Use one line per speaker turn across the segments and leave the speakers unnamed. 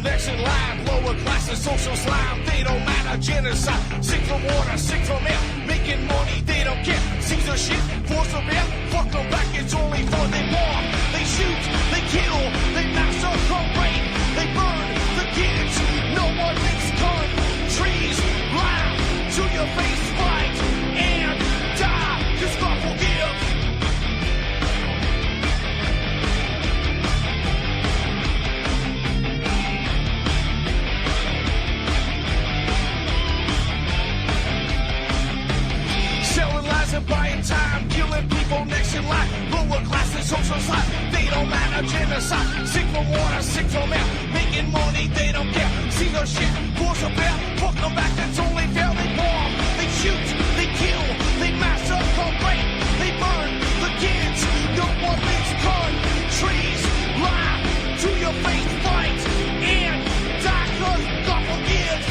next in line. Lower class and social slime, they don't matter. Genocide, sick from water, sick from air. Making money, they don't care. Caesar shit, force of air. Fuck them back, it's only for they bomb. They shoot, they kill, they massacre, rape. They burn the kids. No one makes countries laugh to your face, fight and die. Cause God will give. Selling lies and buying time, killing people next in line. Lower class and social side, they don't matter. Genocide, sick from water, sick from air. Making money, they don't care. See their shit, force of air. Fuck them back, that's only fair. They bomb, they shoot, they kill, they massacre, rape. They burn the kids. No one makes countries lie to your face, fight and die. Cause God forgives.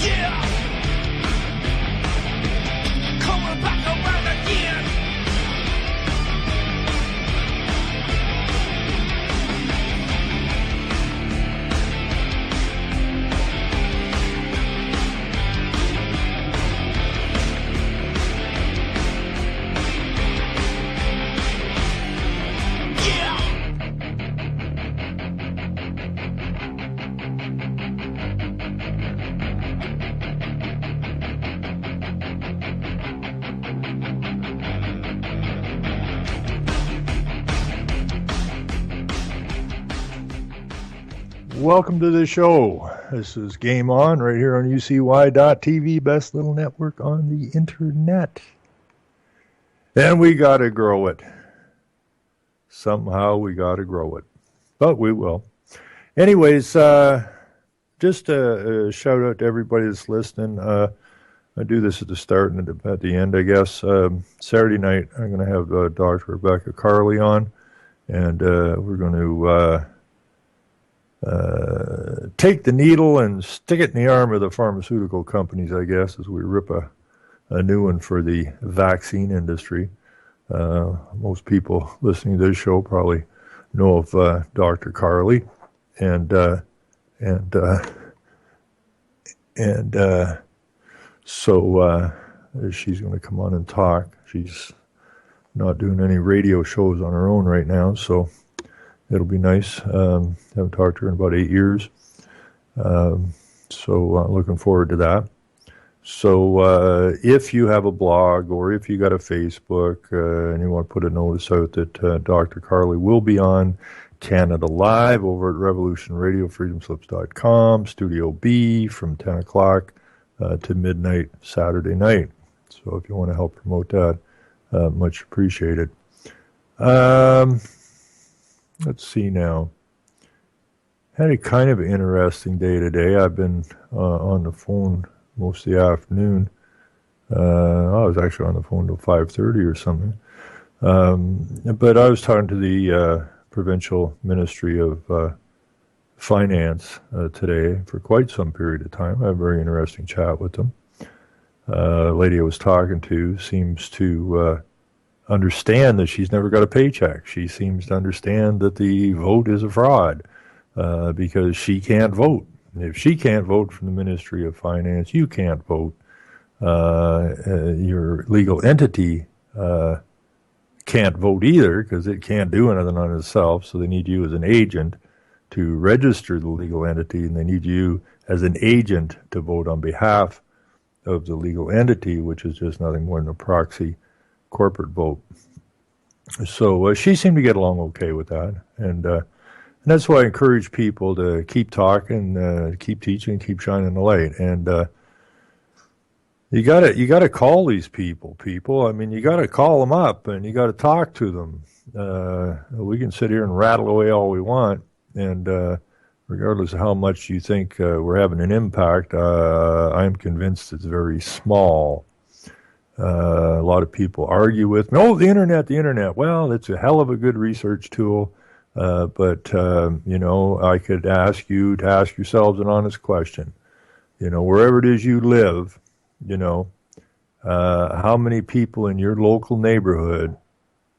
Yeah. Coming back around again.
Welcome to the show. This is Game On right here on UCY.TV, best little network on the internet. And we got to grow it. Somehow we got to grow it. But we will. Anyways, just a shout out to everybody that's listening. I do this at the start and at the end, I guess. Saturday night, I'm going to have Dr. Rebecca Carley on. And we're going to take the needle and stick it in the arm of the pharmaceutical companies, I guess, as we rip a new one for the vaccine industry. Most people listening to this show probably know of Dr. Carley, and so she's going to come on and talk. She's not doing any radio shows on her own right now, so it'll be nice. Haven't talked to her in about 8 years. So looking forward to that. So if you have a blog or if you got a Facebook and you want to put a notice out that Dr. Carley will be on Canada Live over at revolutionradiofreedomslips.com, Studio B from 10 o'clock to midnight Saturday night. So if you want to help promote that, much appreciated. Let's see now. Had a kind of interesting day today. I've been on the phone most of the afternoon. I was actually on the phone till 5:30 or something. But I was talking to the Provincial Ministry of Finance today for quite some period of time. I had a very interesting chat with them. The lady I was talking to seems to understand that she's never got a paycheck. She seems to understand that the vote is a fraud because she can't vote. If she can't vote from the Ministry of Finance, you can't vote. Your legal entity can't vote either because it can't do anything on itself, so they need you as an agent to register the legal entity, and they need you as an agent to vote on behalf of the legal entity, which is just nothing more than a proxy corporate vote. So she seemed to get along okay with that, and that's why I encourage people to keep talking, keep teaching, keep shining the light. And you gotta call these people. I mean, you gotta call them up and you gotta talk to them. We can sit here and rattle away all we want, and regardless of how much you think we're having an impact, I'm convinced it's very small. A lot of people argue with me, the internet. Well, it's a hell of a good research tool, but I could ask you to ask yourselves an honest question. Wherever it is you live, how many people in your local neighborhood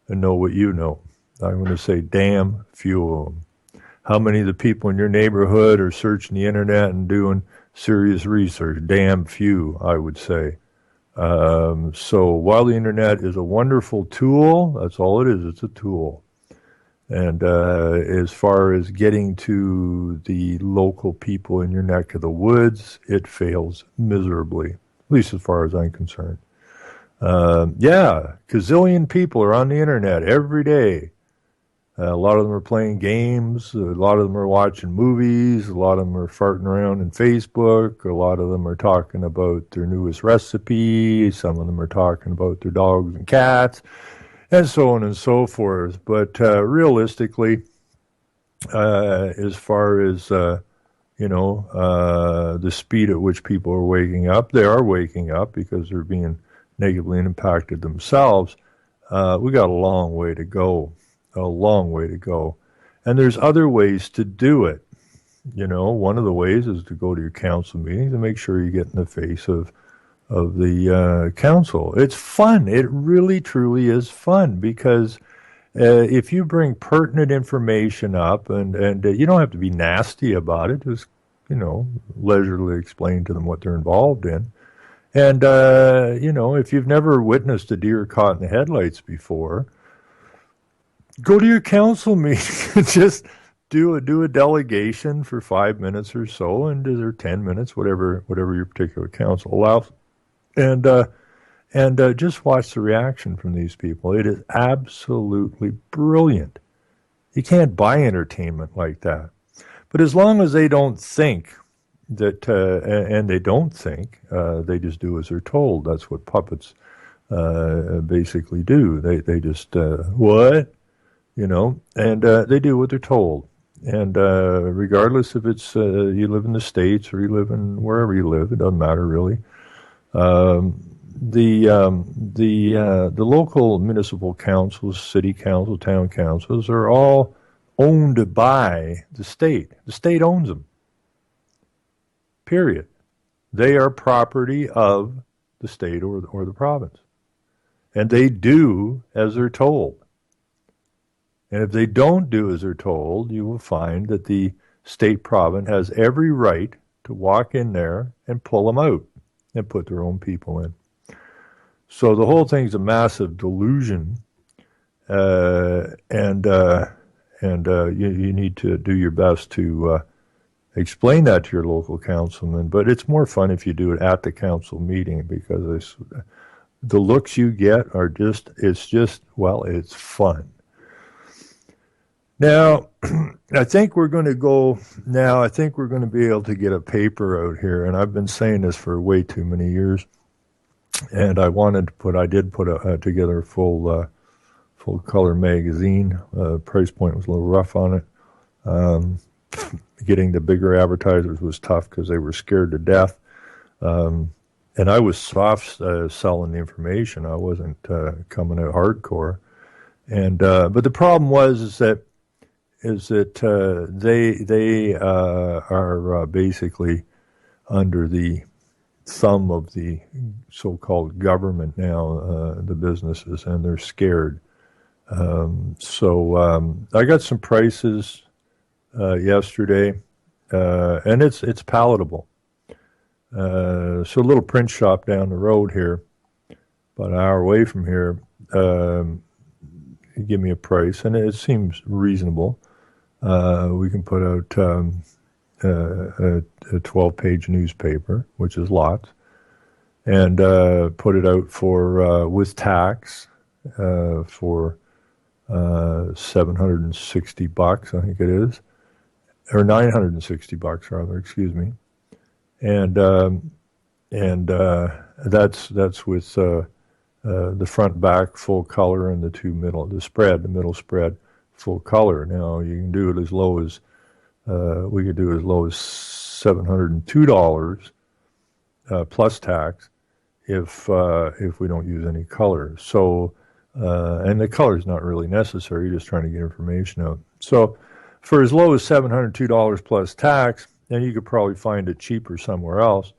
know what you know? I'm going to say damn few of them. How many of the people in your neighborhood are searching the internet and doing serious research? Damn few, I would say. So while the internet is a wonderful tool, that's all it is. It's a tool. And as far as getting to the local people in your neck of the woods, it fails miserably, at least as far as I'm concerned. Yeah, gazillion people are on the internet every day. A lot of them are playing games. A lot of them are watching movies. A lot of them are farting around in Facebook. A lot of them are talking about their newest recipe. Some of them are talking about their dogs and cats, and so on and so forth. But realistically, as far as the speed at which people are waking up, they are waking up because they're being negatively impacted themselves. We got a long way to go. A long way to go. And there's other ways to do it. One of the ways is to go to your council meetings and make sure you get in the face of the council. It's fun. It really, truly is fun because if you bring pertinent information up and you don't have to be nasty about it, just, leisurely explain to them what they're involved in. And, if you've never witnessed a deer caught in the headlights before, go to your council meeting and just do a delegation for 5 minutes or so, and or 10 minutes, whatever your particular council allows, and just watch the reaction from these people. It is absolutely brilliant. You can't buy entertainment like that. But as long as they don't think that, and they don't think, they just do as they're told. That's what puppets basically do. They just what. And they do what they're told. And regardless if it's you live in the States or you live in wherever you live, it doesn't matter really. The local municipal councils, city council, town councils are all owned by the state. The state owns them. Period. They are property of the state or the province. And they do as they're told. And if they don't do as they're told, you will find that the state province has every right to walk in there and pull them out and put their own people in. So the whole thing's a massive delusion, and you need to do your best to explain that to your local councilman. But it's more fun if you do it at the council meeting because the looks you get are it's fun. Now, I think we're going to be able to get a paper out here, and I've been saying this for way too many years. And I did put together a full color magazine. Price point was a little rough on it. Getting the bigger advertisers was tough because they were scared to death. And I was soft selling the information. I wasn't coming out hardcore. And but the problem is that they are basically under the thumb of the so-called government now, the businesses, and they're scared. So I got some prices yesterday, and it's palatable. So a little print shop down the road here, about an hour away from here, give me a price, and it seems reasonable. We can put out a 12-page newspaper, which is lots, and put it out for with tax for $760, I think it is, or $960 rather. Excuse me, and that's with the front back full color and the middle spread full color. Now you can do it as low as we could do as low as $702 plus tax if we don't use any color. So and the color is not really necessary. You're just trying to get information out. So for as low as $702 plus tax, then you could probably find it cheaper somewhere else.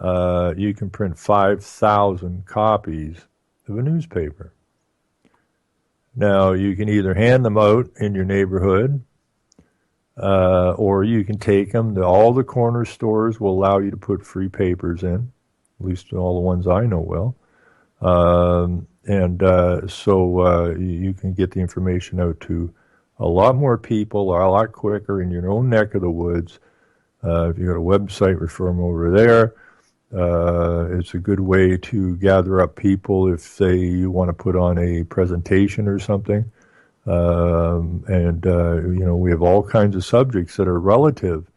You can print 5,000 copies of a newspaper. Now, you can either hand them out in your neighborhood, or you can take them. All the corner stores will allow you to put free papers in, at least all the ones I know will. So you can get the information out to a lot more people, a lot quicker in your own neck of the woods. If you got a website, refer them over there. It's a good way to gather up people if, say, you want to put on a presentation or something. We have all kinds of subjects that are relative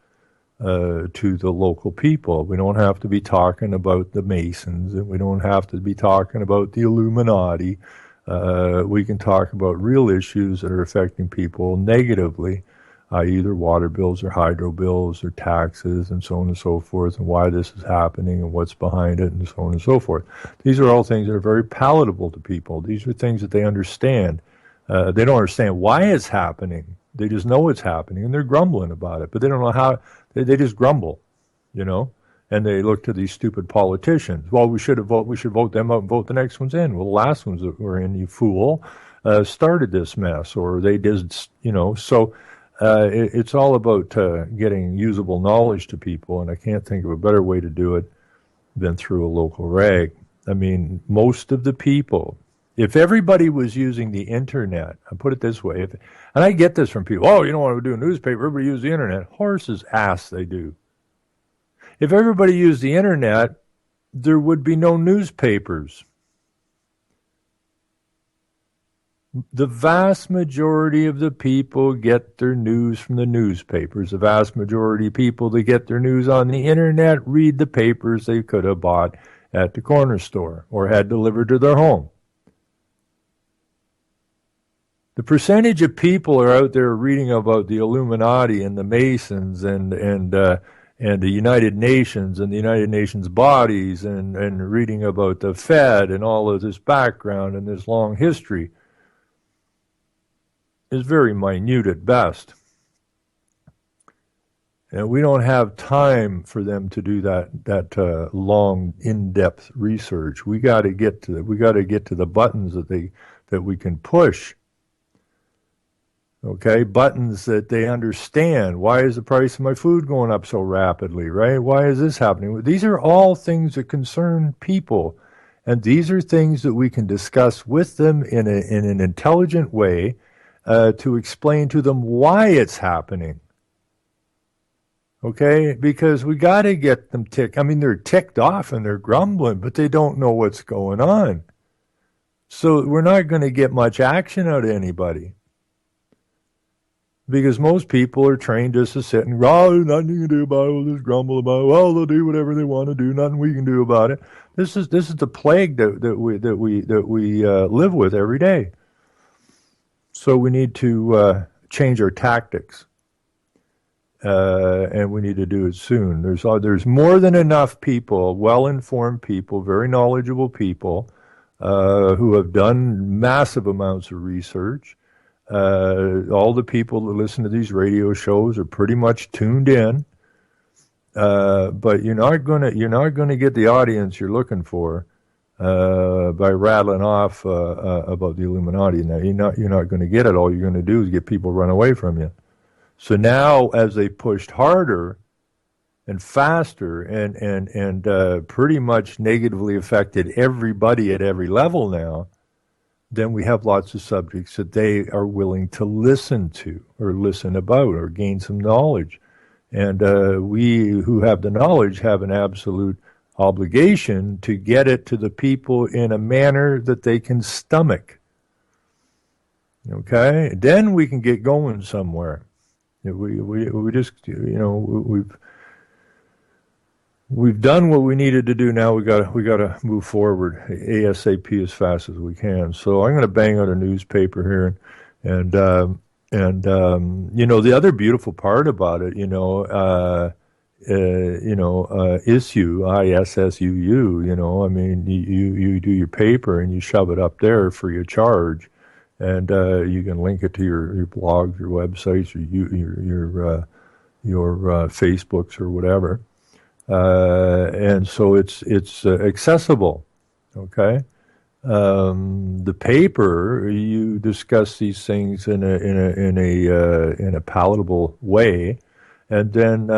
to the local people. We don't have to be talking about the Masons, and we don't have to be talking about the Illuminati. We can talk about real issues that are affecting people negatively, i.e. their water bills or hydro bills or taxes and so on and so forth, and why this is happening and what's behind it and so on and so forth. These are all things that are very palatable to people. These are things that they understand. They don't understand why it's happening. They just know it's happening, and they're grumbling about it. But they don't know how. They just grumble, and they look to these stupid politicians. Well, we should vote them out and vote the next ones in. Well, the last ones that were in, you fool, started this mess, or they did, So it's all about getting usable knowledge to people, and I can't think of a better way to do it than through a local rag. I mean, most of the people. If everybody was using the internet, I put it this way, and I get this from people, oh, you don't want to do a newspaper, everybody use the internet. Horse's ass they do. If everybody used the internet, there would be no newspapers. The vast majority of the people get their news from the newspapers. The vast majority of people that get their news on the internet read the papers they could have bought at the corner store or had delivered to their home. The percentage of people are out there reading about the Illuminati and the Masons and the United Nations and the United Nations bodies and reading about the Fed and all of this background and this long history is very minute at best. And we don't have time for them to do that long, in-depth research. We got to get to the buttons that we can push. Okay, buttons that they understand. Why is the price of my food going up so rapidly, right? Why is this happening? These are all things that concern people, and these are things that we can discuss with them in an intelligent way to explain to them why it's happening. Okay, because we got to get them ticked. I mean, they're ticked off and they're grumbling, but they don't know what's going on. So we're not going to get much action out of anybody. Because most people are trained just to sit and, there's nothing you can do about it, we'll just grumble about it, well, they'll do whatever they want to do, nothing we can do about it. This is the plague that we live with every day. So we need to change our tactics. And we need to do it soon. There's more than enough people, well-informed people, very knowledgeable people, who have done massive amounts of research. All the people that listen to these radio shows are pretty much tuned in, but you're not gonna get the audience you're looking for by rattling off about the Illuminati. Now you're not going to get it. All you're going to do is get people run away from you. So now, as they pushed harder and faster and pretty much negatively affected everybody at every level now, then we have lots of subjects that they are willing to listen to or listen about or gain some knowledge. And we who have the knowledge have an absolute obligation to get it to the people in a manner that they can stomach. Okay? Then we can get going somewhere. We just, we've done what we needed to do. Now we got to move forward ASAP as fast as we can. So I'm going to bang out a newspaper here, and the other beautiful part about it, ISSU, ISSUU. I mean, you do your paper and you shove it up there free of charge, and you can link it to your blogs, your websites, your Facebooks or whatever. And so it's accessible, okay? The paper, you discuss these things in a palatable way, and then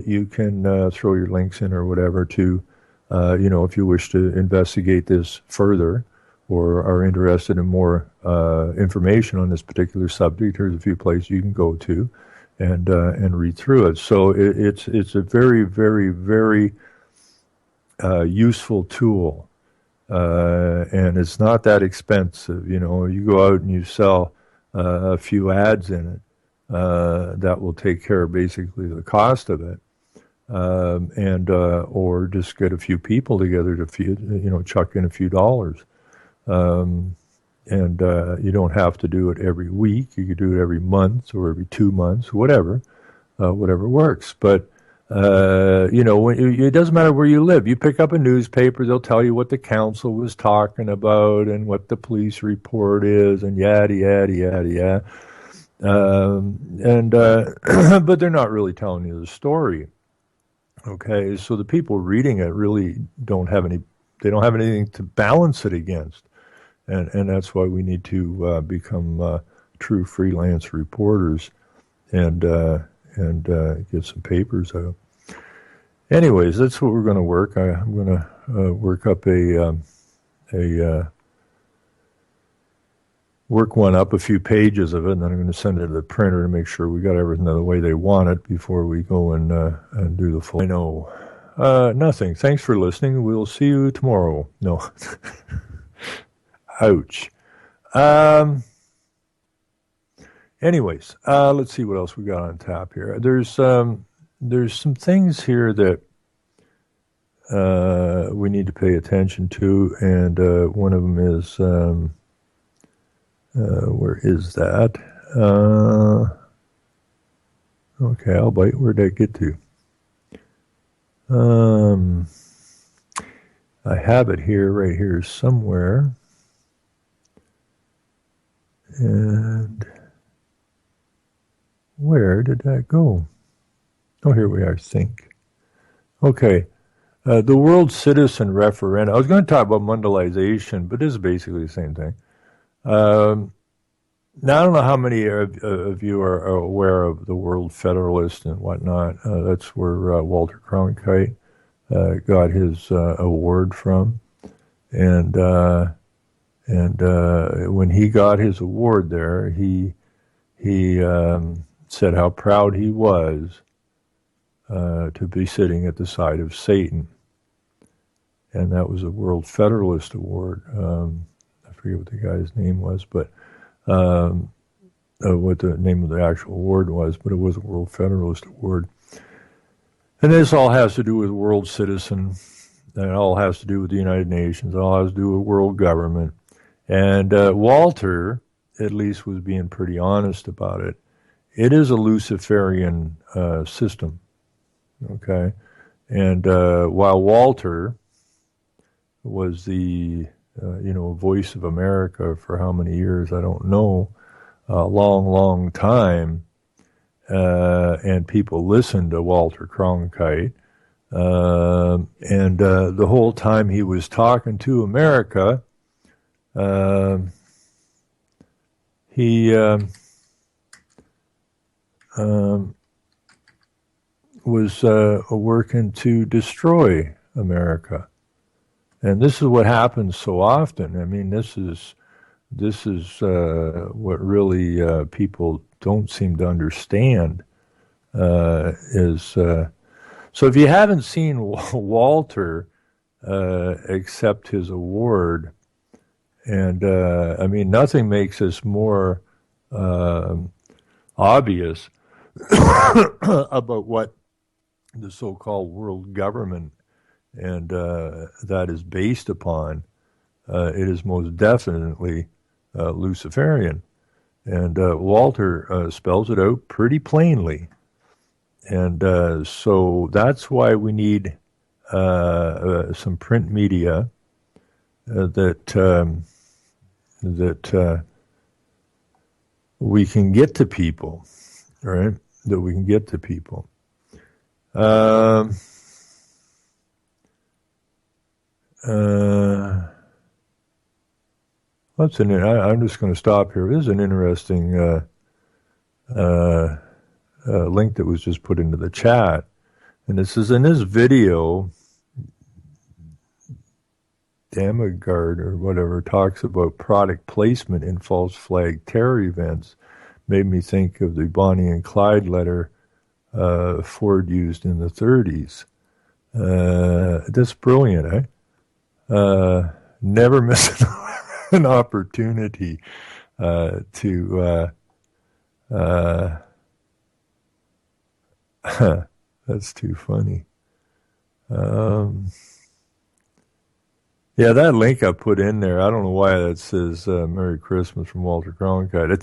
you can throw your links in or whatever to, if you wish to investigate this further or are interested in more information on this particular subject. There's a few places you can go to and read through it. So it's a very, very, very useful tool. And it's not that expensive. You go out and you sell a few ads in it. That will take care of basically the cost of it. Or just get a few people together to chuck in a few dollars. You don't have to do it every week. You could do it every month or every 2 months, whatever works. But it doesn't matter where you live. You pick up a newspaper, they'll tell you what the council was talking about and what the police report is, and yada yada yada yada. But they're not really telling you the story. Okay, so the people reading it really don't have anything to balance it against, and that's why we need to become true freelance reporters and get some papers out. Anyways, that's what we're going to work. I'm going to work up work one up, a few pages of it, and then I'm going to send it to the printer to make sure we got everything the way they want it before we go and do the full. I know. Nothing. Thanks for listening. We'll see you tomorrow. No. Ouch. Anyways, let's see what else we got on tap here. There's some things here that we need to pay attention to, and one of them is where is that? Okay, I'll bite. Where'd that get to? I have it here, right here somewhere, and where did that go? Oh, here we are, think. Okay. The World Citizen Referendum. I was going to talk about Mundialization, but this is basically the same thing. Now, I don't know how many of you are aware of the World Federalist and whatnot. That's where Walter Cronkite got his award from. And when he got his award there, he said how proud he was to be sitting at the side of Satan. And that was a World Federalist Award. I forget what the guy's name was, but what the name of the actual award was, but it was a World Federalist Award. And this all has to do with world citizen, and it all has to do with the United Nations, it all has to do with world government. And Walter, at least, was being pretty honest about it. It is a Luciferian system, okay? And while Walter was the voice of America for how many years, I don't know, a long, long time, and people listened to Walter Cronkite, and the whole time he was talking to America, he was working to destroy America. And this is what happens so often. I mean, this is what really people don't seem to understand. So if you haven't seen Walter accept his award, and I mean, nothing makes this more obvious about what the so-called world government and that is based upon. It is most definitely Luciferian. And Walter spells it out pretty plainly. And so that's why we need some print media that we can get to people, right? That we can get to people. I'm just going to stop here. This is an interesting link that was just put into the chat. And this is in this video, Damagard or whatever talks about product placement in false flag terror events. Made me think of the Bonnie and Clyde letter Ford used in the 30s. That's brilliant, eh? Never miss an opportunity to that's too funny. Yeah, that link I put in there, I don't know why that says Merry Christmas from Walter Cronkite. I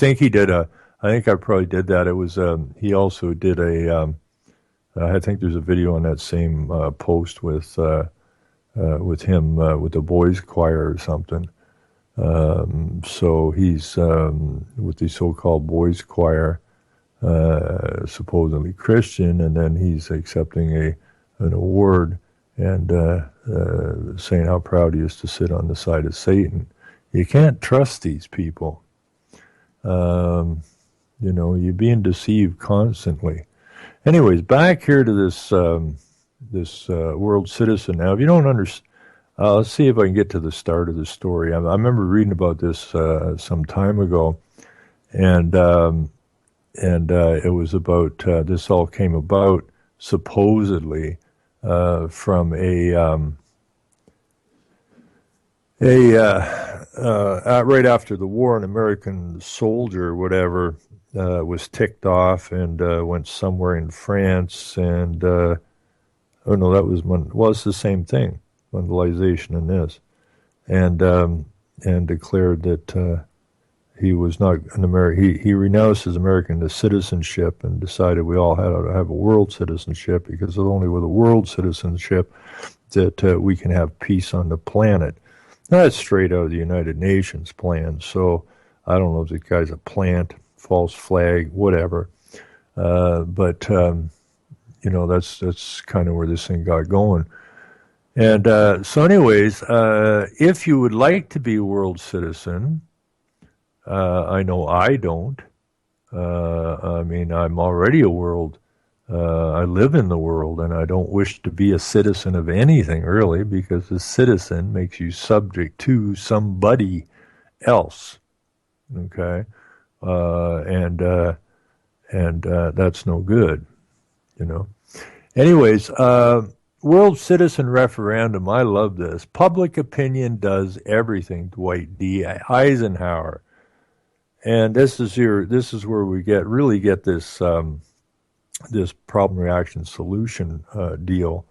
think I probably did that. It was, he also did I think there's a video on that same post with him with the boys choir or something. So he's with the so-called boys choir, supposedly Christian, and then he's accepting an award and saying how proud he is to sit on the side of Satan. You can't trust these people. You're being deceived constantly. Anyways, back here to this world citizen. Now, if you don't understand, let's see if I can get to the start of the story. I remember reading about this some time ago, and it was about this all came about supposedly from right after the war, an American soldier or whatever was ticked off and went somewhere in France, and oh no, that was it's the same thing, Mondialization in this, and declared that he was not an American. He renounced his American citizenship and decided we all had to have a world citizenship, because it's only with a world citizenship that we can have peace on the planet. Now, that's straight out of the United Nations plan, so I don't know if the guy's a plant, false flag, whatever. But that's kind of where this thing got going. And so anyways, if you would like to be a world citizen, I know I don't. I'm already a world. I live in the world, and I don't wish to be a citizen of anything, really, because a citizen makes you subject to somebody else. Okay? And that's no good, Anyways, world citizen referendum. I love this. Public opinion does everything. Dwight D. Eisenhower. And this is where we really get this this problem reaction solution deal.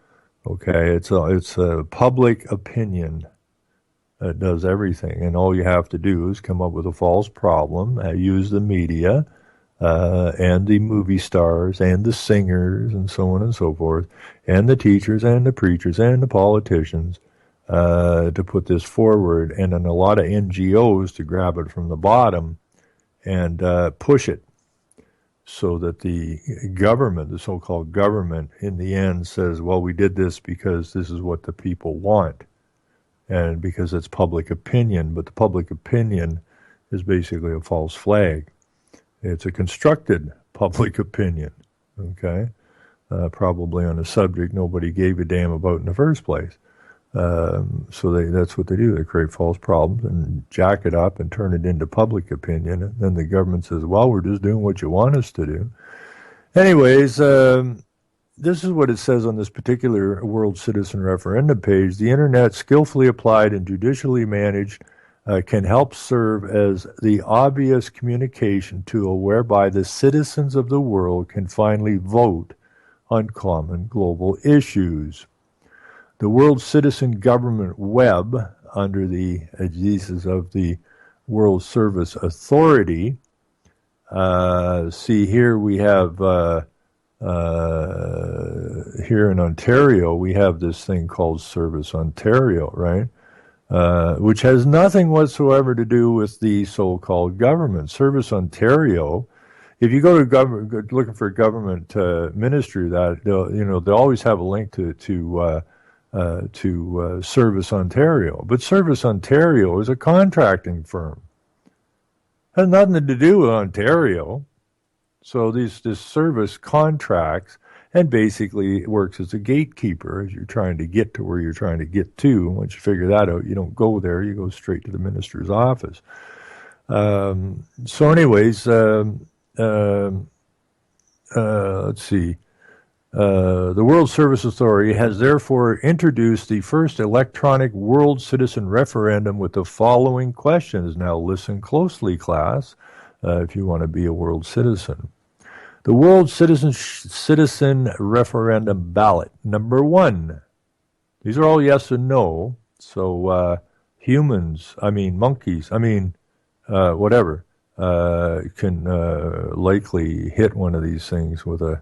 Okay, it's a public opinion that does everything, and all you have to do is come up with a false problem, use the media and the movie stars and the singers and so on and so forth, and the teachers and the preachers and the politicians to put this forward, and then a lot of NGOs to grab it from the bottom and push it, so that the government, the so-called government, in the end says, well, we did this because this is what the people want, and because it's public opinion. But the public opinion is basically a false flag. It's a constructed public opinion, okay? Probably on a subject nobody gave a damn about in the first place. So that's what they do. They create false problems and jack it up and turn it into public opinion. And then the government says, well, we're just doing what you want us to do. Anyways, this is what it says on this particular World Citizen Referendum page. The internet, skillfully applied and judicially managed, can help serve as the obvious communication tool whereby the citizens of the world can finally vote on common global issues. The World Citizen Government Web, under the aegis of the World Service Authority. See, here we have, here in Ontario, we have this thing called Service Ontario, right? Which has nothing whatsoever to do with the so-called government. Service Ontario, if you go to government, looking for a government ministry, that they'll always have a link to to Service Ontario. But Service Ontario is a contracting firm. Has nothing to do with Ontario. So this service contracts and basically works as a gatekeeper as you're trying to get to where you're trying to get to. And once you figure that out, you don't go there. You go straight to the minister's office. So anyways, let's see. The World Service Authority has therefore introduced the first electronic world citizen referendum with the following questions. Now listen closely, class, if you want to be a world citizen. The World Citizen Referendum Ballot. Number 1. These are all yes and no. So monkeys, whatever, can likely hit one of these things with they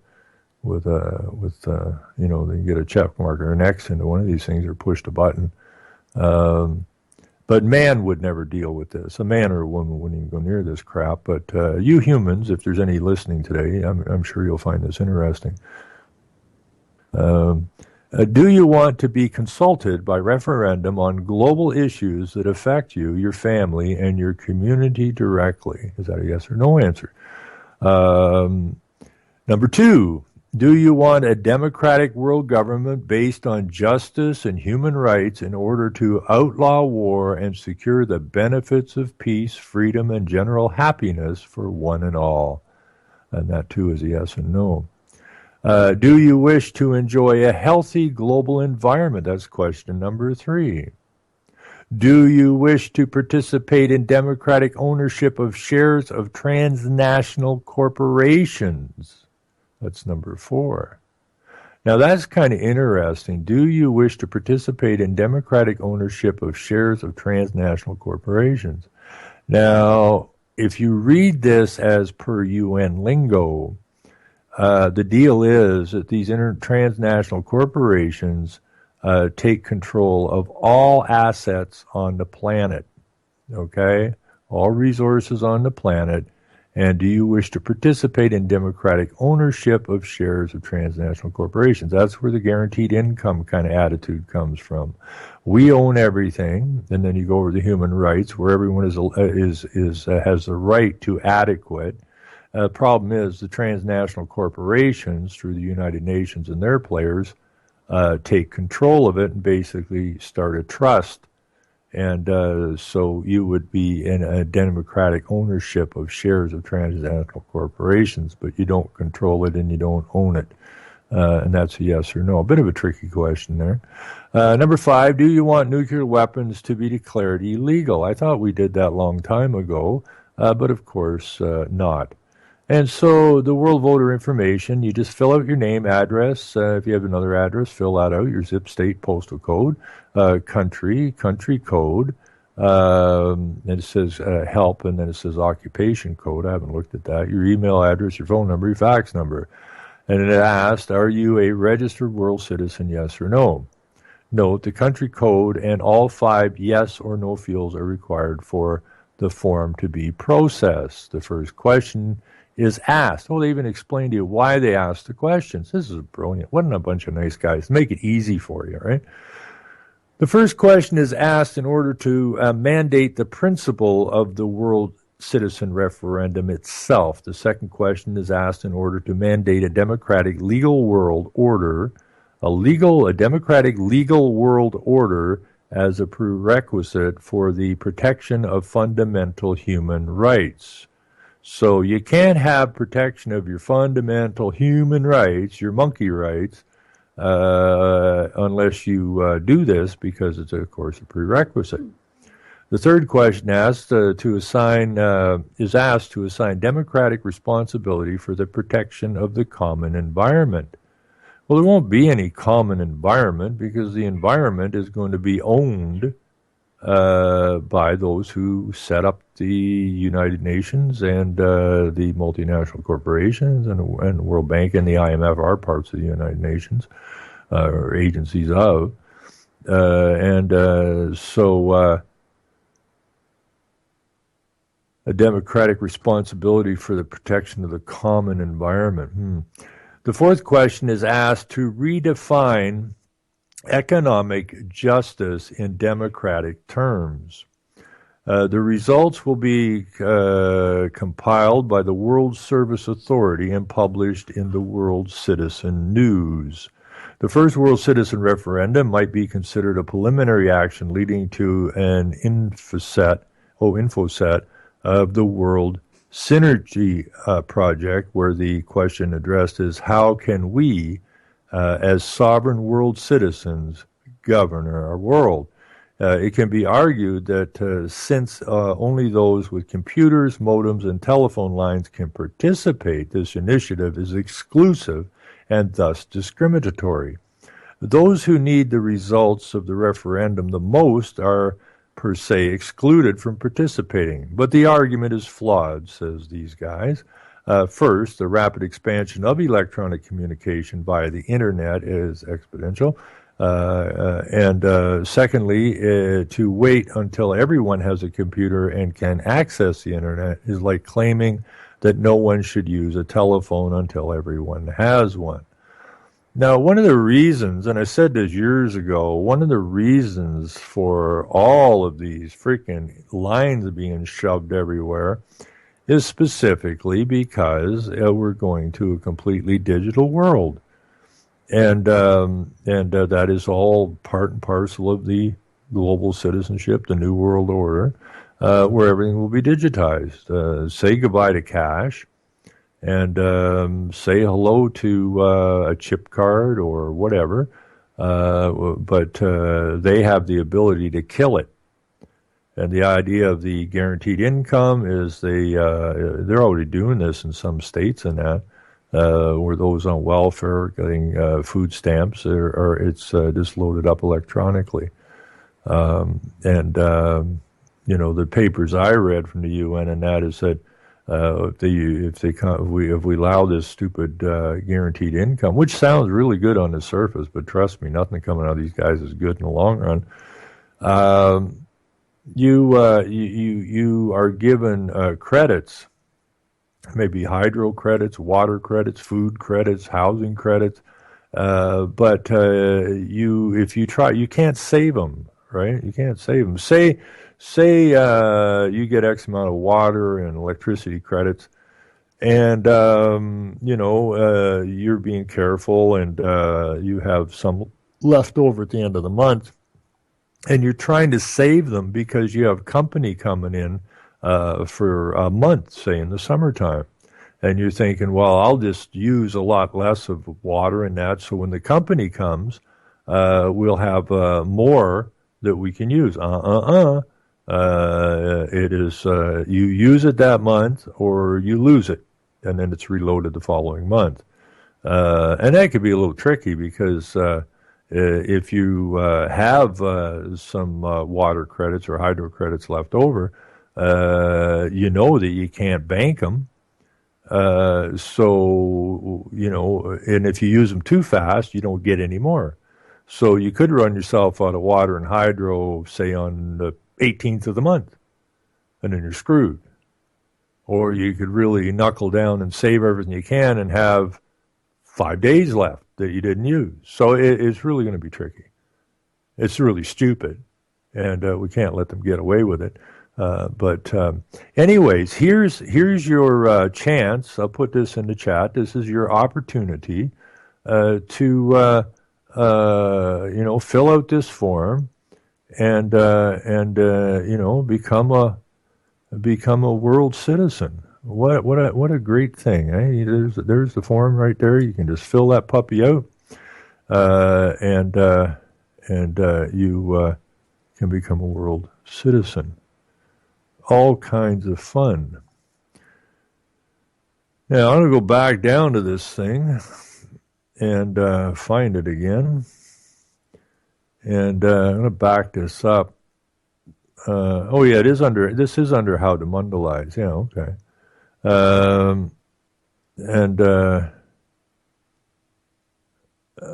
get a check mark or an X into one of these things or pushed a button. But man would never deal with this. A man or a woman wouldn't even go near this crap. But you humans, if there's any listening today, I'm sure you'll find this interesting. Do you want to be consulted by referendum on global issues that affect you, your family, and your community directly? Is that a yes or no answer? Number 2. Do you want a democratic world government based on justice and human rights in order to outlaw war and secure the benefits of peace, freedom, and general happiness for one and all? And that too is a yes and no. Do you wish to enjoy a healthy global environment? That's question number 3. Do you wish to participate in democratic ownership of shares of transnational corporations? That's number 4. Now that's kind of interesting. Do you wish to participate in democratic ownership of shares of transnational corporations? Now, if you read this as per UN lingo, the deal is that these transnational corporations take control of all assets on the planet, okay? All resources on the planet. And do you wish to participate in democratic ownership of shares of transnational corporations? That's where the guaranteed income kind of attitude comes from. We own everything, and then you go over to human rights, where everyone has the right to adequate. The problem is the transnational corporations, through the United Nations and their players, take control of it and basically start a trust. And so you would be in a democratic ownership of shares of transnational corporations, but you don't control it and you don't own it. And that's a yes or no. A bit of a tricky question there. Number 5, do you want nuclear weapons to be declared illegal? I thought we did that a long time ago, but of course not. And so the World Voter Information, you just fill out your name, address. If you have another address, fill that out, your zip, state, postal code, country code. And it says help, and then it says occupation code. I haven't looked at that. Your email address, your phone number, your fax number. And it asked, are you a registered world citizen, yes or no? Note, the country code and all 5 yes or no fields are required for the form to be processed. The first question is asked. Well, they even explain to you why they asked the questions. This is brilliant. What a bunch of nice guys. Make it easy for you, right? The first question is asked in order to mandate the principle of the world citizen referendum itself. The second question is asked in order to mandate a democratic legal world order, a democratic legal world order as a prerequisite for the protection of fundamental human rights. So you can't have protection of your fundamental human rights, your monkey rights, unless you do this, because it's, of course, a prerequisite. The third question asked is asked to assign democratic responsibility for the protection of the common environment. Well, there won't be any common environment because the environment is going to be owned by those who set up the United Nations and the multinational corporations and the World Bank and the IMF are parts of the United Nations or agencies of. So a democratic responsibility for the protection of the common environment. The fourth question is asked to redefine economic justice in democratic terms. The results will be compiled by the World Service Authority and published in the World Citizen News. The first World Citizen referendum might be considered a preliminary action leading to an infosec of the World Synergy Project, where the question addressed is how can we, as sovereign world citizens, govern our world? It can be argued that since only those with computers, modems, and telephone lines can participate, this initiative is exclusive and thus discriminatory. Those who need the results of the referendum the most are, per se, excluded from participating. But the argument is flawed, says these guys. First, the rapid expansion of electronic communication via the internet is exponential. And secondly, to wait until everyone has a computer and can access the internet is like claiming that no one should use a telephone until everyone has one. Now, one of the reasons, and I said this years ago, one of the reasons for all of these freaking lines being shoved everywhere is specifically because we're going to a completely digital world. And that is all part and parcel of the global citizenship, the New World Order, where everything will be digitized. Say goodbye to cash, and say hello to a chip card or whatever. But they have the ability to kill it. And the idea of the guaranteed income is they're already doing this in some states and that. Where those on welfare getting food stamps, or it's just loaded up electronically. The papers I read from the UN and that is that if we allow this stupid guaranteed income, which sounds really good on the surface, but trust me, nothing coming out of these guys is good in the long run. You are given credits. Maybe hydro credits, water credits, food credits, housing credits, but if you try, you can't save them, right? You can't save them. Say you get X amount of water and electricity credits, and you're being careful, and you have some left over at the end of the month, and you're trying to save them because you have company coming in for a month, say in the summertime. And you're thinking, well, I'll just use a lot less of water and that, so when the company comes, we'll have more that we can use. It is, you use it that month or you lose it, and then it's reloaded the following month. And that could be a little tricky because if you have some water credits or hydro credits left over, that you can't bank them. And if you use them too fast, you don't get any more. So you could run yourself out of water and hydro, say on the 18th of the month, and then you're screwed. Or you could really knuckle down and save everything you can and have 5 days left that you didn't use. So it's really going to be tricky. It's really stupid, and we can't let them get away with it. Anyways, here's your chance. I'll put this in the chat. This is your opportunity to fill out this form and become a world citizen. What a great thing! Eh? There's the form right there. You can just fill that puppy out, and you can become a world citizen. All kinds of fun. Now, I'm going to go back down to this thing and find it again. And I'm going to back this up. This is under how to Mundalize. Yeah, okay.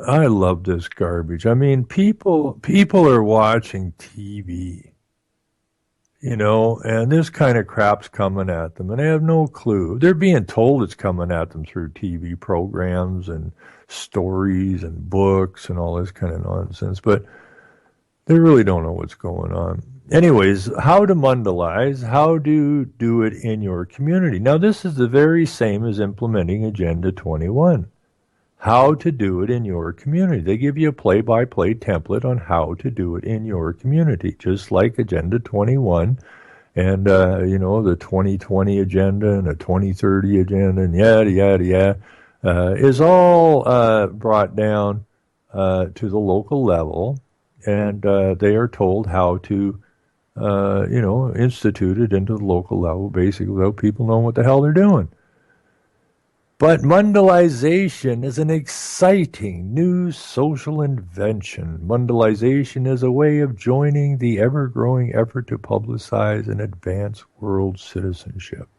I love this garbage. I mean, people are watching TV. and this kind of crap's coming at them, and they have no clue. They're being told it's coming at them through TV programs and stories and books and all this kind of nonsense, but they really don't know what's going on. Anyways, how to Mundalize, how to do it in your community. Now, this is the very same as implementing Agenda 21. How to do it in your community. They give you a play-by-play template on how to do it in your community, just like Agenda 21 and, the 2020 agenda and the 2030 agenda and yada, yada, yada, is all brought down to the local level, and they are told how to, institute it into the local level, basically, without people knowing what the hell they're doing. But Mundalization is an exciting new social invention. Mundalization is a way of joining the ever-growing effort to publicize and advance world citizenship.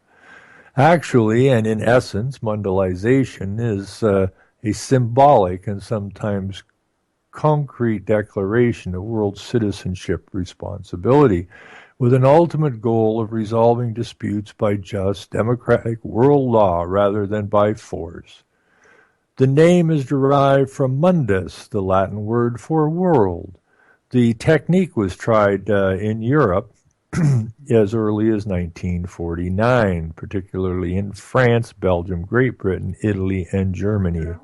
Actually, and in essence, Mundalization is a symbolic and sometimes concrete declaration of world citizenship responsibility, with an ultimate goal of resolving disputes by just, democratic world law rather than by force. The name is derived from mundus, the Latin word for world. The technique was tried in Europe as early as 1949, particularly in France, Belgium, Great Britain, Italy, and Germany.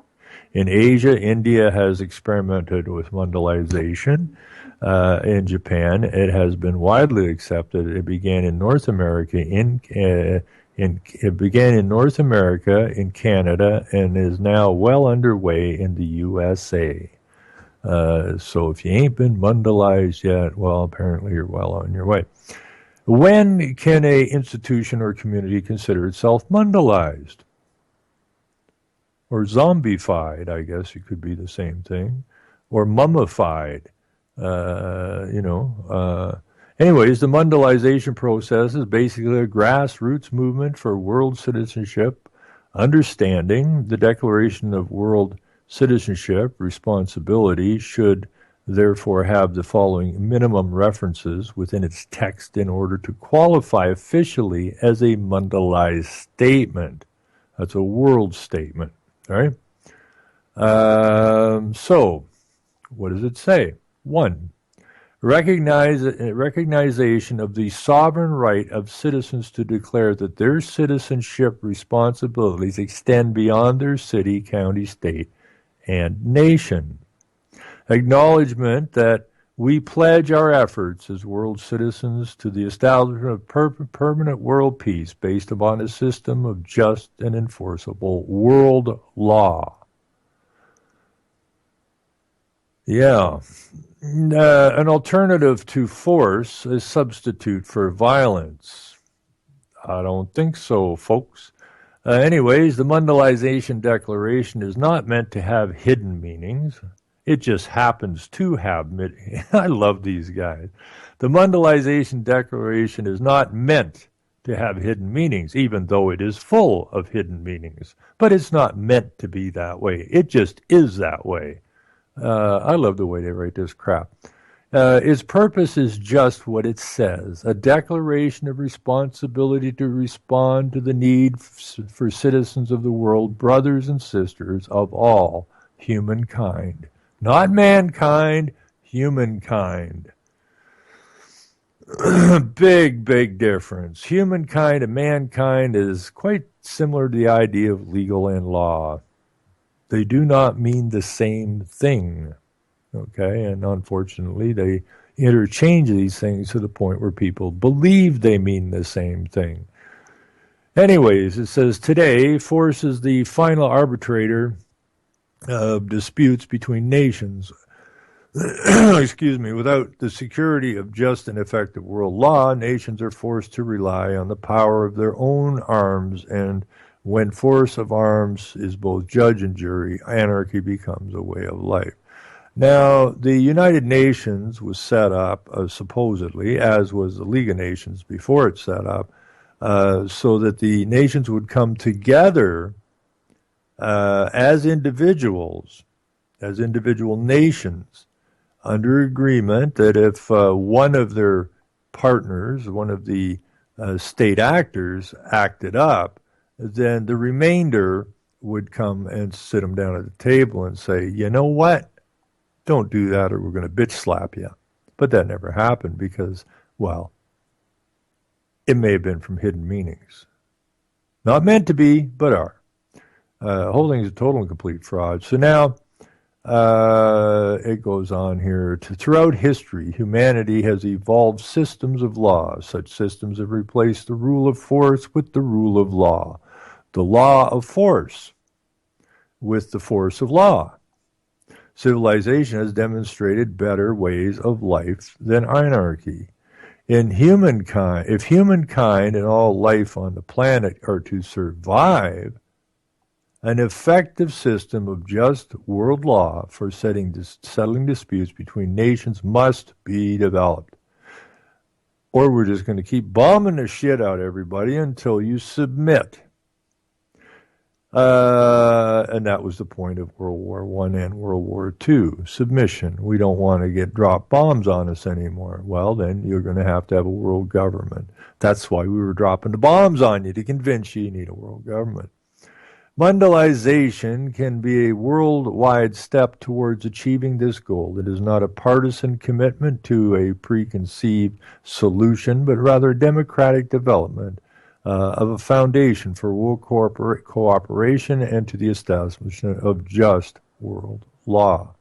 In Asia, India has experimented with Mundalization. In Japan, it has been widely accepted. It began in North America, in Canada, and is now well underway in the USA. So if you ain't been Mundalized yet, well, apparently you're well on your way. When can a institution or community consider itself Mundalized? Or zombified, I guess it could be the same thing, or mummified. Anyways, the Mundalization process is basically a grassroots movement for world citizenship, understanding the Declaration of World Citizenship responsibility should therefore have the following minimum references within its text in order to qualify officially as a Mundalized statement. That's a world statement, all right? So, what does it say? 1. Recognition of the sovereign right of citizens to declare that their citizenship responsibilities extend beyond their city, county, state, and nation. Acknowledgement that we pledge our efforts as world citizens to the establishment of permanent world peace based upon a system of just and enforceable world law. Yeah. An alternative to force, a substitute for violence. I don't think so, folks. Anyways, the Mundalization Declaration is not meant to have hidden meanings. It just happens to have. I love these guys. The Mundalization Declaration is not meant to have hidden meanings, even though it is full of hidden meanings. But it's not meant to be that way. It just is that way. I love the way they write this crap. Its purpose is just what it says, a declaration of responsibility to respond to the need for citizens of the world, brothers and sisters of all humankind. Not mankind, humankind. Big difference. Humankind and mankind is quite similar to the idea of legal and law. They do not mean the same thing, okay? And unfortunately, they interchange these things to the point where people believe they mean the same thing. Anyways, it says, today, force is the final arbitrator of disputes between nations. Excuse me. Without the security of just and effective world law, nations are forced to rely on the power of their own arms, and when force of arms is both judge and jury, anarchy becomes a way of life. Now, the United Nations was set up, supposedly, as was the League of Nations before it set up, so that the nations would come together as individual nations, under agreement that if one of their partners, one of the state actors acted up, then the remainder would come and sit them down at the table and say, you know what? Don't do that or we're going to bitch slap you. But that never happened because, well, it may have been from hidden meanings. Not meant to be, but are. Whole thing is a total and complete fraud. So now it goes on here. Throughout history, humanity has evolved systems of law. Such systems have replaced the rule of force with the rule of law. The law of force with the force of law. Civilization has demonstrated better ways of life than anarchy. If humankind and all life on the planet are to survive, an effective system of just world law for settling disputes between nations must be developed. Or we're just going to keep bombing the shit out of everybody until you submit. And that was the point of World War I and World War II, submission. We don't want to get drop bombs on us anymore. Well, then you're going to have a world government. That's why we were dropping the bombs on you, to convince you need a world government. Mondialization can be a worldwide step towards achieving this goal. It is not a partisan commitment to a preconceived solution, but rather a democratic development of a foundation for world cooperation and to the establishment of just world law.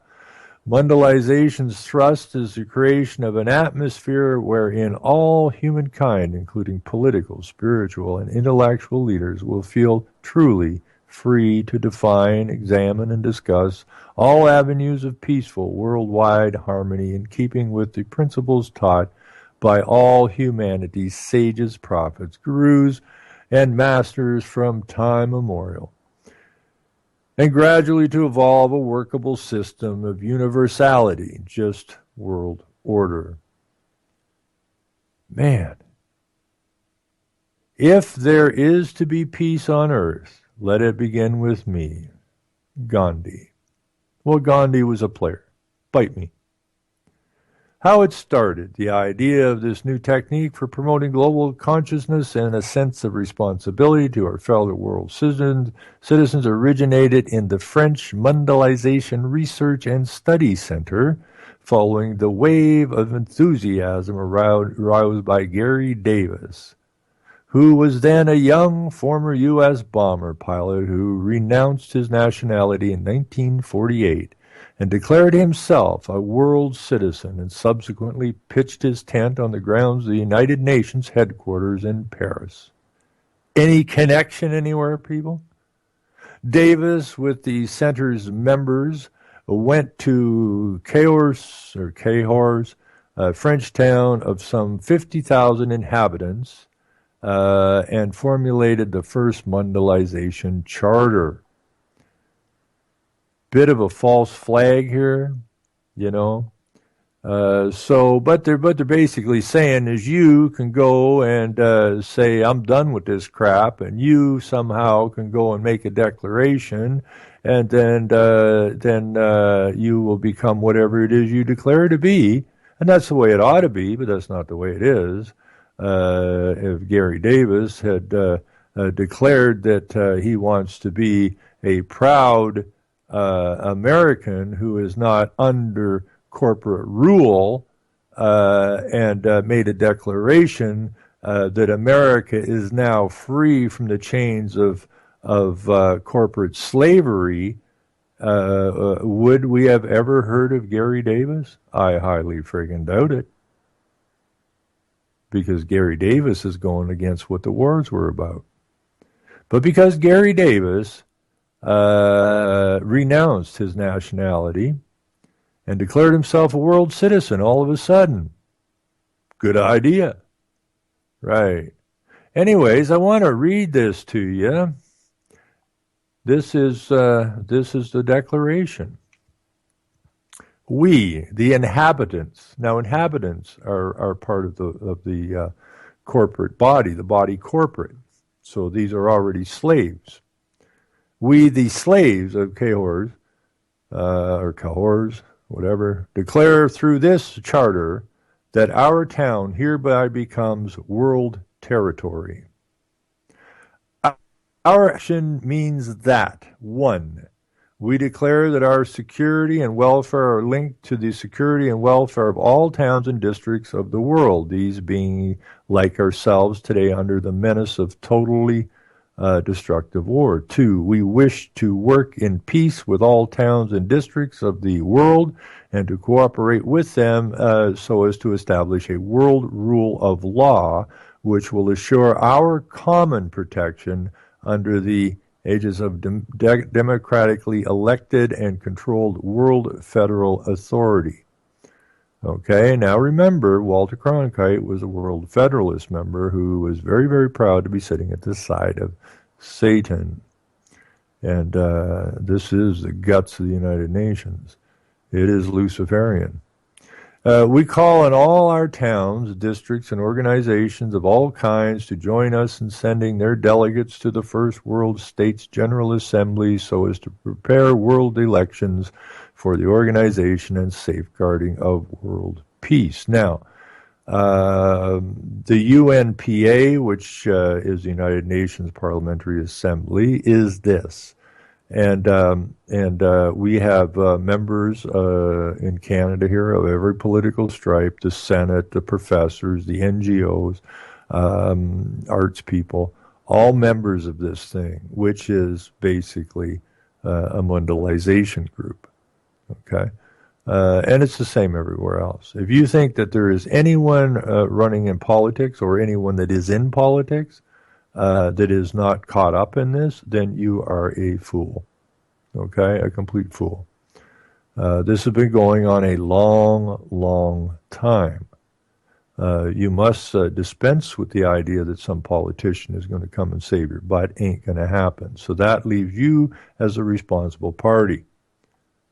Mondialization's thrust is the creation of an atmosphere wherein all humankind, including political, spiritual, and intellectual leaders, will feel truly free to define, examine, and discuss all avenues of peaceful worldwide harmony in keeping with the principles taught by all humanity's sages, prophets, gurus, and masters from time immemorial, and gradually to evolve a workable system of universality, just world order. Man, if there is to be peace on earth, let it begin with me, Gandhi. Well, Gandhi was a player. Bite me. How it started, the idea of this new technique for promoting global consciousness and a sense of responsibility to our fellow world citizens originated in the French Mondialization Research and Study Center, following the wave of enthusiasm aroused by Gary Davis, who was then a young former U.S. bomber pilot who renounced his nationality in 1948 and declared himself a world citizen and subsequently pitched his tent on the grounds of the United Nations headquarters in Paris. Any connection anywhere, people? Davis, with the center's members, went to Cahors, a French town of some 50,000 inhabitants, and formulated the first Mondialization Charter. Bit of a false flag here, you know. But they're basically saying is you can go and say I'm done with this crap, and you somehow can go and make a declaration, and then you will become whatever it is you declare to be, and that's the way it ought to be, but that's not the way it is. If Gary Davis had declared that he wants to be a proud American who is not under corporate rule and made a declaration that America is now free from the chains of corporate slavery, would we have ever heard of Gary Davis? I highly friggin' doubt it. Because Gary Davis is going against what the wars were about. But because Gary Davis renounced his nationality and declared himself a world citizen all of a sudden. Good idea. Right. Anyways, I want to read this to you. This is the declaration. We, the inhabitants. Now, inhabitants are part of the corporate body, the body corporate. So these are already slaves. We, the slaves of Cahors, or Cahors, whatever, declare through this charter that our town hereby becomes world territory. Our action means that, 1, we declare that our security and welfare are linked to the security and welfare of all towns and districts of the world, these being, like ourselves today, under the menace of totally destructive war. 2, we wish to work in peace with all towns and districts of the world and to cooperate with them so as to establish a world rule of law which will assure our common protection under the aegis of democratically elected and controlled world federal authority. Okay, now remember, Walter Cronkite was a World Federalist member who was very, very proud to be sitting at the side of Satan. And this is the guts of the United Nations. It is Luciferian. We call on all our towns, districts, and organizations of all kinds to join us in sending their delegates to the First World States General Assembly so as to prepare world elections for the organization and safeguarding of world peace. Now, the UNPA, which is the United Nations Parliamentary Assembly, is this. And we have members in Canada here of every political stripe, the Senate, the professors, the NGOs, arts people, all members of this thing, which is basically a mondialization group. Okay? And it's the same everywhere else. If you think that there is anyone running in politics or anyone that is in politics that is not caught up in this, then you are a fool. Okay? A complete fool. This has been going on a long, long time. You must dispense with the idea that some politician is going to come and save your butt. Ain't going to happen. So that leaves you as a responsible party.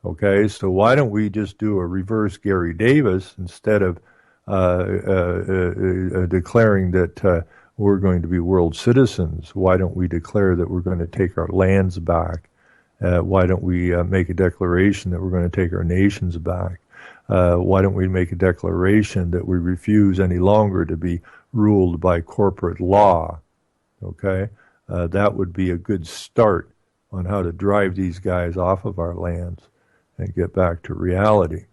Okay, so why don't we just do a reverse Gary Davis instead of declaring that we're going to be world citizens? Why don't we declare that we're going to take our lands back? Why don't we make a declaration that we're going to take our nations back? Why don't we make a declaration that we refuse any longer to be ruled by corporate law? Okay, that would be a good start on how to drive these guys off of our lands and get back to reality.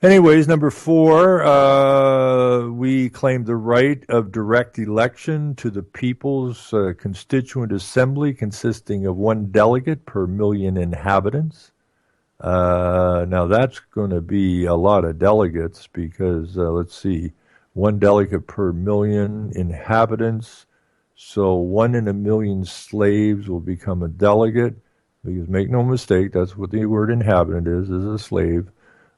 Anyways, number 4, we claim the right of direct election to the People's Constituent Assembly consisting of 1 delegate per million inhabitants. Now that's going to be a lot of delegates because, let's see, 1 delegate per million inhabitants. So 1 in a million slaves will become a delegate. Because make no mistake, that's what the word inhabitant is a slave.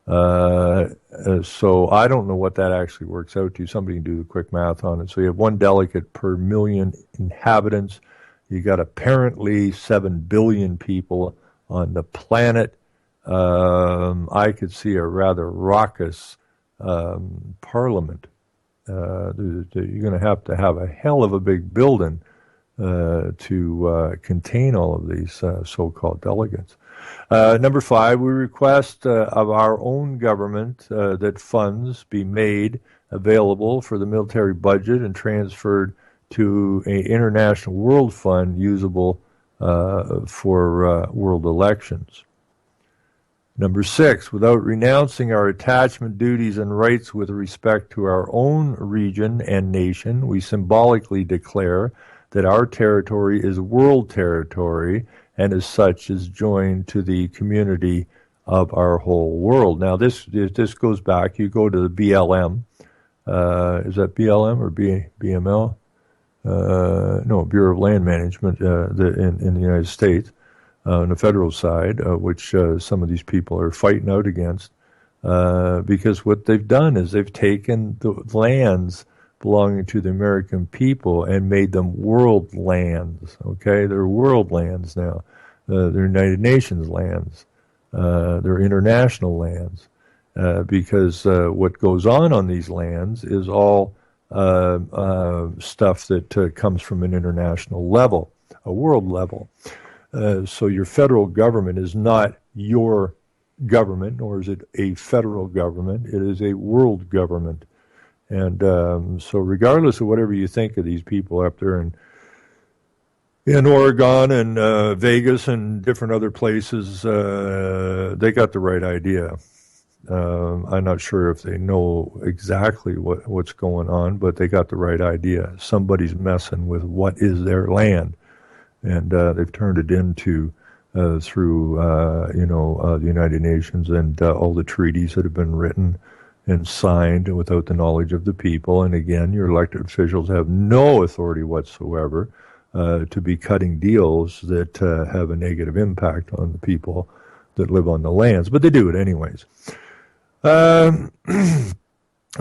So I don't know what that actually works out to. Somebody can do the quick math on it. So you have 1 delegate per million inhabitants. You got apparently 7 billion people on the planet. I could see a rather raucous parliament. You're going to have a hell of a big building to contain all of these so-called delegates. Number 5, we request of our own government that funds be made available for the military budget and transferred to an international world fund usable for world elections. Number 6, without renouncing our attachment, duties, and rights with respect to our own region and nation, we symbolically declare that our territory is world territory and as such is joined to the community of our whole world. Now this goes back, you go to the BLM, is that BLM or BML? No, Bureau of Land Management in the United States, on the federal side, which some of these people are fighting out against, because what they've done is they've taken the lands belonging to the American people and made them world lands. Okay, they're world lands now. They're United Nations lands. They're international lands. Because what goes on these lands is all stuff that comes from an international level, a world level. So your federal government is not your government, nor is it a federal government. It is a world government. And so regardless of whatever you think of these people up there in Oregon and Vegas and different other places, they got the right idea. I'm not sure if they know exactly what's going on, but they got the right idea. Somebody's messing with what is their land, and they've turned it into through the United Nations and all the treaties that have been written and signed without the knowledge of the people. And again, your elected officials have no authority whatsoever to be cutting deals that have a negative impact on the people that live on the lands, but they do it anyways. Let's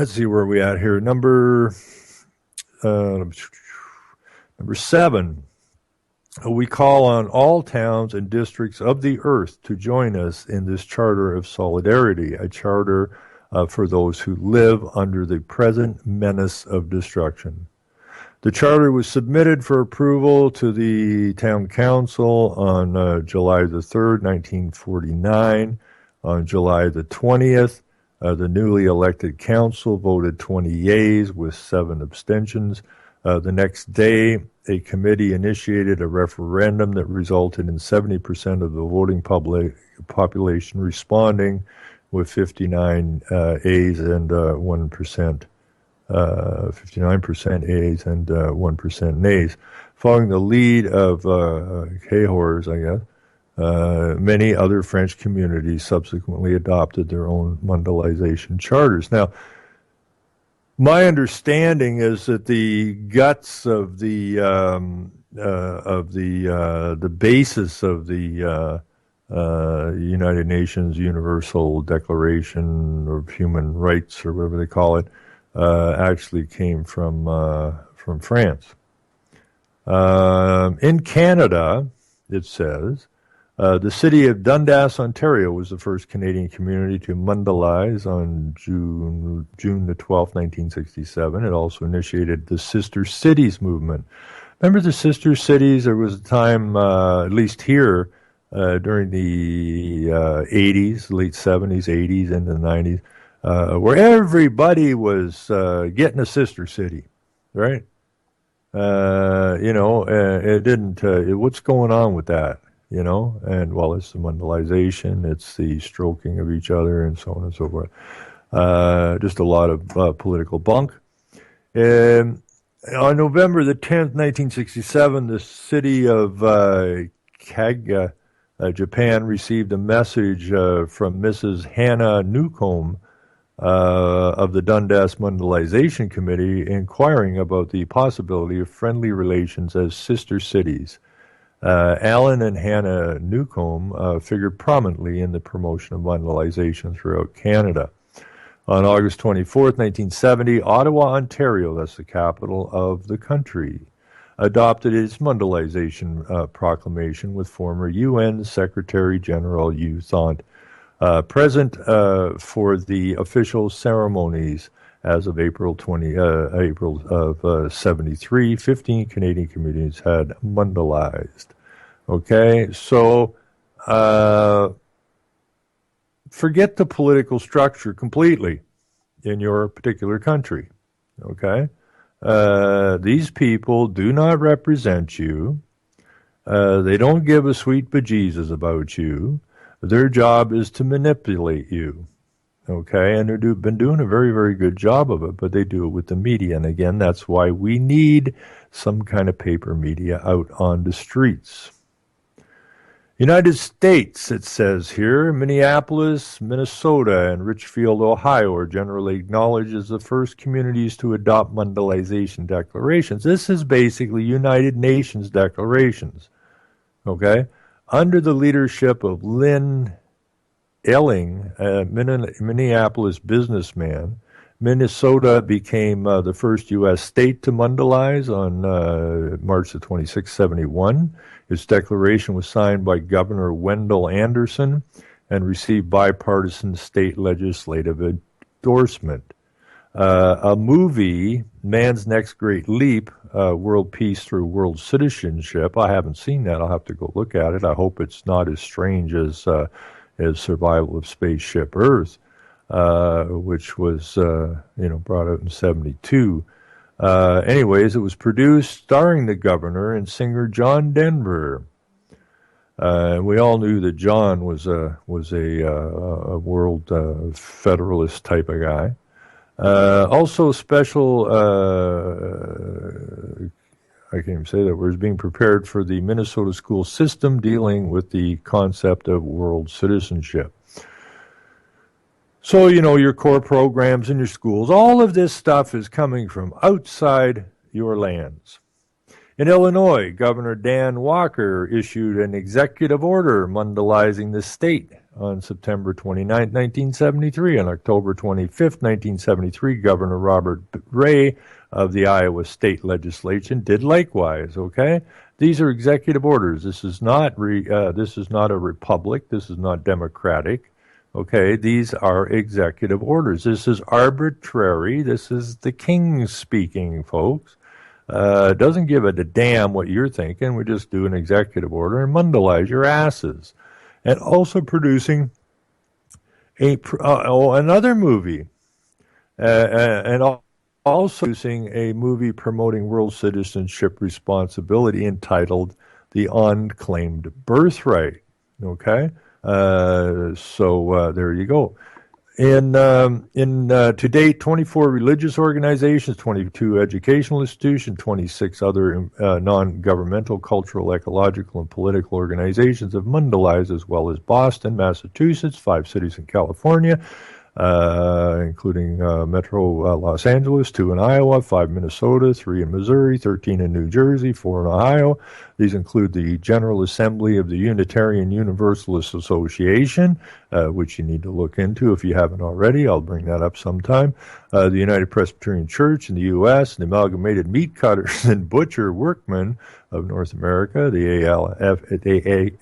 see where we at here. Number 7. We call on all towns and districts of the earth to join us in this charter of solidarity, a charter for those who live under the present menace of destruction. The charter was submitted for approval to the town council on July the 3rd, 1949. On July the 20th, the newly elected council voted 20 yeas with 7 abstentions. The next day, a committee initiated a referendum that resulted in 70% of the voting population responding, with 59 A's and 1%, 59% A's and 1% nays. Following the lead of Cahors, I guess, many other French communities subsequently adopted their own Mondialization charters. Now, my understanding is that the guts of the basis of the United Nations Universal Declaration of Human Rights, or whatever they call it, actually came from France. In Canada, it says, the city of Dundas, Ontario, was the first Canadian community to Mondialize on June the 12th, 1967. It also initiated the Sister Cities movement. Remember the Sister Cities? There was a time, at least here, during the 80s, late 70s, 80s, into the 90s, where everybody was getting a sister city, right? It didn't. What's going on with that? And well, it's the Mondialization, it's the stroking of each other, and so on and so forth. Just a lot of political bunk. On November the 10th, 1967, the city of Kaga, Japan, received a message from Mrs. Hannah Newcomb of the Dundas Mondialization Committee inquiring about the possibility of friendly relations as sister cities. Alan and Hannah Newcomb figured prominently in the promotion of Mondialization throughout Canada. On August 24th, 1970, Ottawa, Ontario, that's the capital of the country, adopted its Mondialization proclamation with former UN Secretary General U Thant present for the official ceremonies. As of April of 73, 15 Canadian communities had Mondialized. Okay, so forget the political structure completely in your particular country. Okay, these people do not represent you. They don't give a sweet bejesus about you. Their job is to manipulate you. Okay, and they've been doing a very, very good job of it, but they do it with the media. And again, that's why we need some kind of paper media out on the streets. United States, it says here, Minneapolis, Minnesota, and Richfield, Ohio are generally acknowledged as the first communities to adopt Mondialization declarations. This is basically United Nations declarations. Okay, under the leadership of Lynn Elling, a Minneapolis businessman, Minnesota became the first U.S. state to Mondialize on March the 26th, 71. Its declaration was signed by Governor Wendell Anderson and received bipartisan state legislative endorsement. A movie, Man's Next Great Leap, World Peace Through World Citizenship. I haven't seen that. I'll have to go look at it. I hope it's not as strange as as Survival of Spaceship Earth, which was brought out in '72. Anyways, it was produced starring the governor and singer John Denver. We all knew that John was a world federalist type of guy. Also special, I can't even say that word, is being prepared for the Minnesota school system dealing with the concept of world citizenship. So, your core programs in your schools, all of this stuff is coming from outside your lands. In Illinois, Governor Dan Walker issued an executive order mundializing the state on September 29, 1973. On October 25, 1973, Governor Robert Ray of the Iowa State Legislature did likewise, okay? These are executive orders. This is not a republic. This is not democratic. Okay, these are executive orders. This is arbitrary. This is the king speaking, folks. Doesn't give a damn what you're thinking. We just do an executive order and mundialize your asses. And also producing another movie, and also producing a movie promoting world citizenship responsibility entitled The Unclaimed Birthright. Okay, so there you go. To date, 24 religious organizations, 22 educational institutions, 26 other non-governmental, cultural, ecological, and political organizations have mundialized, as well as Boston, Massachusetts, 5 cities in California, including Metro Los Angeles, 2 in Iowa, 5 in Minnesota, 3 in Missouri, 13 in New Jersey, 4 in Ohio. These include the General Assembly of the Unitarian Universalist Association, which you need to look into if you haven't already. I'll bring that up sometime. The United Presbyterian Church in the U.S., the Amalgamated Meat Cutters and Butcher Workmen of North America, the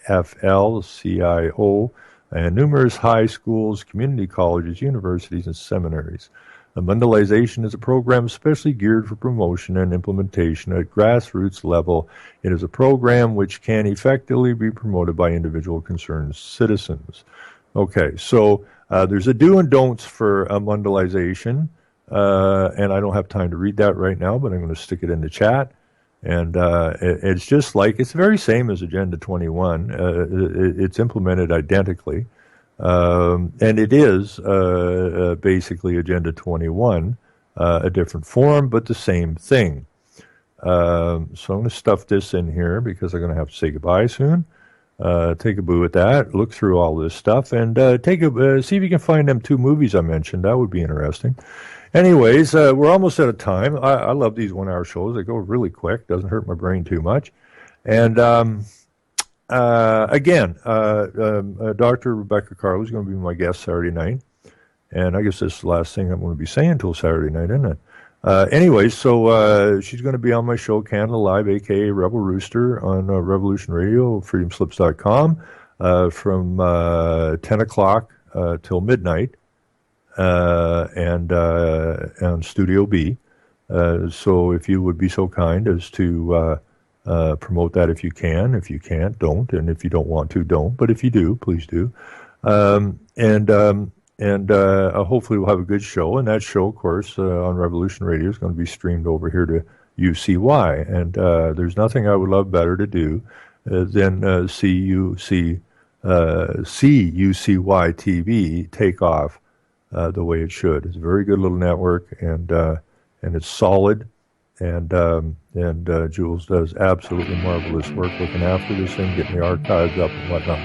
AFL-CIO, and numerous high schools, community colleges, universities, and seminaries. The Mundialization is a program especially geared for promotion and implementation at grassroots level. It is a program which can effectively be promoted by individual concerned citizens. Okay, so there's a do and don'ts for Mundialization, and I don't have time to read that right now, but I'm going to stick it in the chat. And it's just like, it's the very same as Agenda 21. It's implemented identically. And it is basically Agenda 21, a different form, but the same thing. So I'm going to stuff this in here because I'm going to have to say goodbye soon. Take a boo at that, look through all this stuff, and see if you can find them 2 movies I mentioned. That would be interesting. Anyways, we're almost out of time. I love these 1-hour shows. They go really quick. Doesn't hurt my brain too much. And again, Dr. Rebecca Carl is going to be my guest Saturday night. And I guess this is the last thing I'm going to be saying until Saturday night, isn't it? Anyways, so she's going to be on my show, Canada Live, a.k.a. Rebel Rooster, on Revolution Radio, freedomslips.com, from 10 o'clock till midnight. And on Studio B. So if you would be so kind as to promote that if you can. If you can't, don't. And if you don't want to, don't. But if you do, please do. And hopefully we'll have a good show. And that show, of course, on Revolution Radio is going to be streamed over here to UCY. And there's nothing I would love better to do than see UCY TV take off the way it should. It's a very good little network, and it's solid, and Jules does absolutely marvelous work looking after this thing, getting the archives up and whatnot.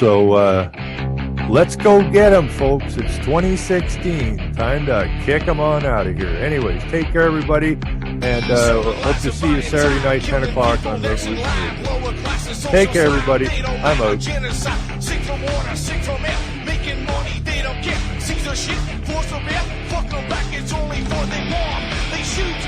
So let's go get them, folks. It's 2016. Time to kick them on out of here. Anyways, take care, everybody, and hope to see you Saturday night, 10 o'clock on Revolution Radio. Take care, everybody. I'm out.
Shit, force them out, fuck them back, it's only for they want. They shoot